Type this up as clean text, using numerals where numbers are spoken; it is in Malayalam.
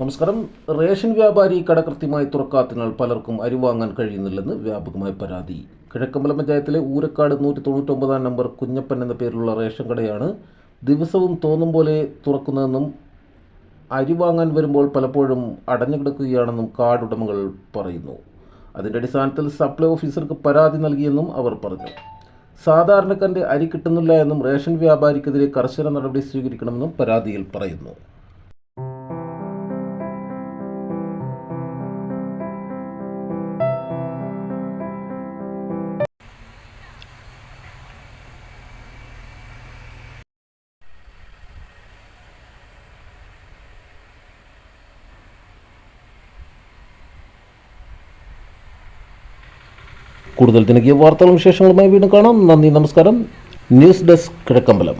നമസ്കാരം. റേഷൻ വ്യാപാരി കട കൃത്യമായി തുറക്കാത്തതിനാൽ പലർക്കും അരി വാങ്ങാൻ കഴിയുന്നില്ലെന്ന് വ്യാപകമായ പരാതി. കിഴക്കമ്പലം പഞ്ചായത്തിലെ ഊരക്കാട് 199 നമ്പർ കുഞ്ഞപ്പൻ എന്ന പേരിലുള്ള റേഷൻ കടയാണ് ദിവസവും തോന്നും പോലെ തുറക്കുന്നതെന്നും അരി വാങ്ങാൻ വരുമ്പോൾ പലപ്പോഴും അടഞ്ഞു കിടക്കുകയാണെന്നും കാർഡ് ഉടമകൾ പറയുന്നു. അതിൻ്റെ അടിസ്ഥാനത്തിൽ സപ്ലൈ ഓഫീസർക്ക് പരാതി നൽകിയെന്നും അവർ പറഞ്ഞു. സാധാരണക്കാരൻ്റെ അരി കിട്ടുന്നില്ല എന്നും റേഷൻ വ്യാപാരിക്കെതിരെ കർശന നടപടി സ്വീകരിക്കണമെന്നും പരാതിയിൽ പറയുന്നു. കൂടുതൽ ജനകീയ വാർത്തകളും വിശേഷങ്ങളുമായി വീണ്ടും കാണാം. നന്ദി, നമസ്കാരം. News desk, Kizhakkambalam.